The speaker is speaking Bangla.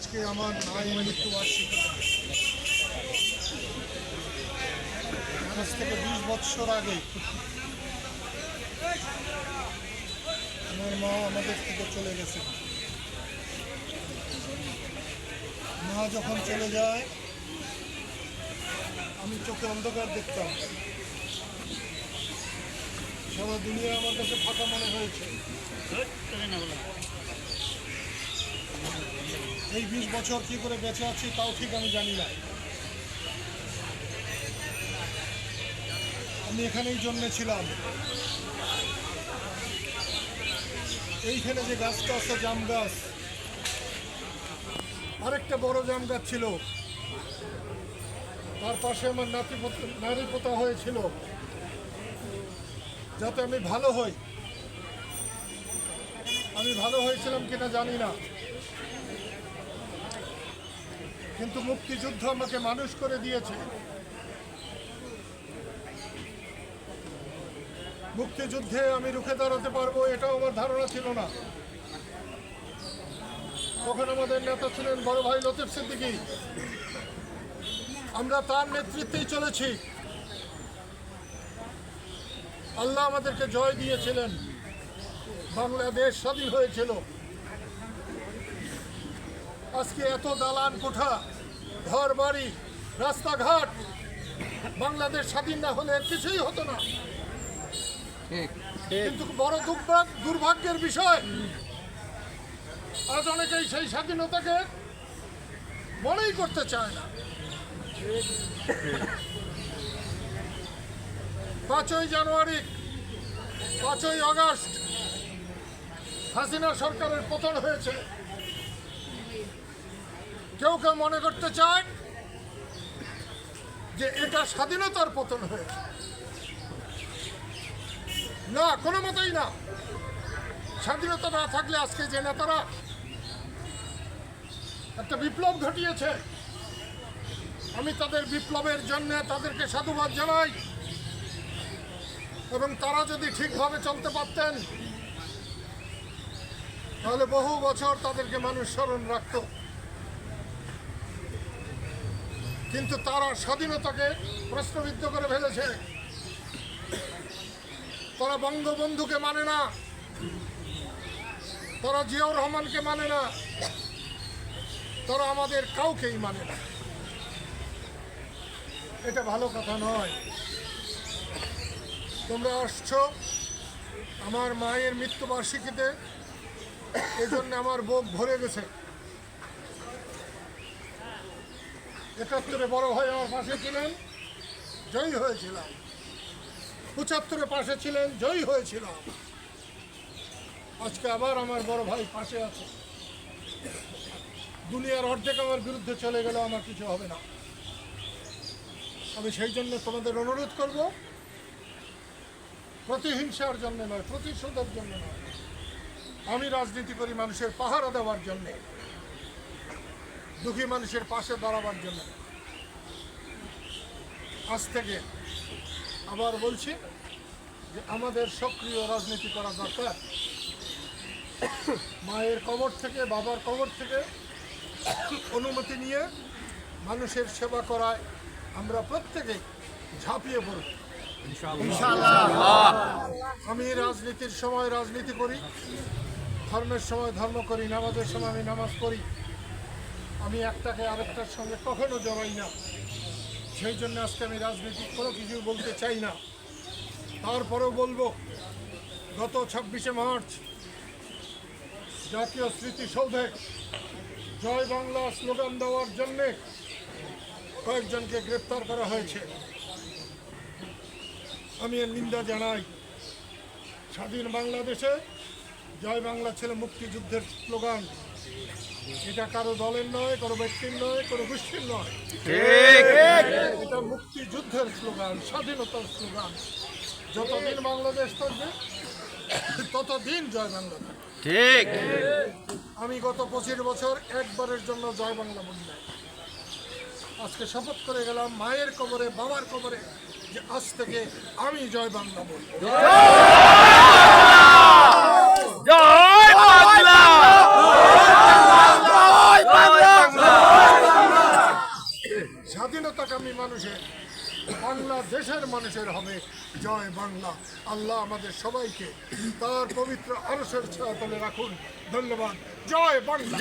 আজকে আমার মায়ের মৃত্যুবার্ষিকী। আজ থেকে 20 বছর আগে আমার মা আমাদের থেকে চলে গেছে। মা যখন চলে যায় আমি চোখে অন্ধকার দেখতাম, সারা দুনিয়া আমার কাছে ফাঁকা মনে হয়েছে। এই 20 বছর কি করে বেঁচে আছি তাও ঠিক আমি জানি না। আমি এখানেই জন্মেছিলাম। এইখানে যে গাছটা আছে জাম গাছ, আরেকটা বড় জাম গাছ ছিল, তার পাশে আমার নারী পোতা হয়েছিল যাতে আমি ভালো হই। আমি ভালো হয়েছিলাম কিনা জানি না, কিন্তু মুক্তিযুদ্ধ আমাকে মানুষ করে দিয়েছে। মুক্তিযুদ্ধে আমি রুখে দাঁড়াতে পারবো এটাও আমার ধারণা ছিল না। তখন আমাদের নেতা ছিলেন বড় ভাই লতিফ সিদ্দিকী। আমরা তার নেতৃত্বেই চলেছি। আল্লাহ আমাদেরকে জয় দিয়েছিলেন, বাংলাদেশ স্বাধীন হয়েছিল। আজকে এত দালান কোঠা, ঘর বাড়ি, রাস্তাঘাট, বাংলাদেশ স্বাধীন না হলে কিছুই হতো না। কিন্তু বড় দুর্ভাগ্যের বিষয়, আজ অনেকেই সেই স্বাধীনতাকে মনেই করতে চায় না। 5ই জানুয়ারি, 5ই আগস্ট হাসিনা সরকারের পতন হয়েছে। কেউ কেউ মনে করতে চায় যে এটা স্বাধীনতার পতন হয়েছে। না, কোনো মতেই না। স্বাধীনতা না থাকলে আজকে যে নেতারা একটা বিপ্লব ঘটিয়েছে, আমি তাদের বিপ্লবের জন্য তাদেরকে সাধুবাদ জানাই। এবং তারা যদি ঠিকভাবে চলতে পারতেন তাহলে বহু বছর তাদেরকে মানুষ স্মরণ রাখত। কিন্তু তারা স্বাধীনতাকে প্রশ্নবিদ্ধ করে ফেলেছে। তারা বঙ্গবন্ধুকে মানে না, তারা জিয়াউর রহমানকে মানে না, তারা আমাদের কাউকেই মানে না। এটা ভালো কথা নয়। তোমরা আসছো আমার মায়ের মৃত্যুবার্ষিকীতে, এই জন্য আমার বুক ভরে গেছে। 71-এ বড় ভাই আমার পাশে ছিলেন, জয়ী হয়েছিলাম। 75-এ পাশে ছিলেন, জয়ী হয়েছিলাম। আজকে আবার আমার বড় ভাই পাশে আছে। দুনিয়ার অর্ধেক আমার বিরুদ্ধে চলে গেল, আমার কিছু হবে না। আমি সেই জন্য তোমাদের অনুরোধ করব, প্রতিহিংসার জন্য নয়, প্রতিশোধের জন্য নয়। আমি রাজনীতি করি মানুষের পাহারা দেওয়ার জন্যে, দুঃখী মানুষের পাশে দাঁড়াবার জন্য। আজ থেকে আবার বলছি যে আমাদের সক্রিয় রাজনীতি করা দরকার। মায়ের কবর থেকে, বাবার কবর থেকে অনুমতি নিয়ে মানুষের সেবা করায় আমরা প্রত্যেকেই ঝাঁপিয়ে পড়ব ইনশাআল্লাহ। আমি রাজনীতির সময় রাজনীতি করি, ধর্মের সময় ধর্ম করি, নামাজের সময় আমি নামাজ পড়ি। আমি একটাকে আরেকটার সঙ্গে কখনো জড়াই না। সেই জন্য আজকে আমি রাজনীতি কোনো কিছু বলতে চাই না। তারপরেও বলবো, গত 26শে মার্চ জাতীয় স্মৃতিসৌধে জয় বাংলা স্লোগান দেওয়ার জন্যে কয়েকজনকে গ্রেপ্তার করা হয়েছে। আমি এর নিন্দা জানাই। স্বাধীন বাংলাদেশে জয় বাংলা ছিল মুক্তিযুদ্ধের স্লোগান। এটা কারো দলের নয়, কারো ব্যক্তির নয়, কোনো গোষ্ঠীর নয়। এটা মুক্তিযুদ্ধের স্লোগান, স্বাধীনতার স্লোগান। যতদিন বাংলাদেশ থাকবে ততদিন জয় বাংলা থাকবে। ঠিক। আমি গত 25 বছর একবারের জন্য জয় বাংলা বলি নাই। আজকে শপথ করে গেলাম মায়ের কবরে, বাবার কবরে, যে আজ থেকে আমি জয় বাংলা বলবো। জয় বাংলা। স্বাধীনতাকামী মানুষের, বাংলাদেশের মানুষের হবে জয় বাংলা। আল্লাহ আমাদের সবাইকে তার পবিত্র আরশের ছায়াতলে রাখুন। ধন্যবাদ। জয় বাংলা।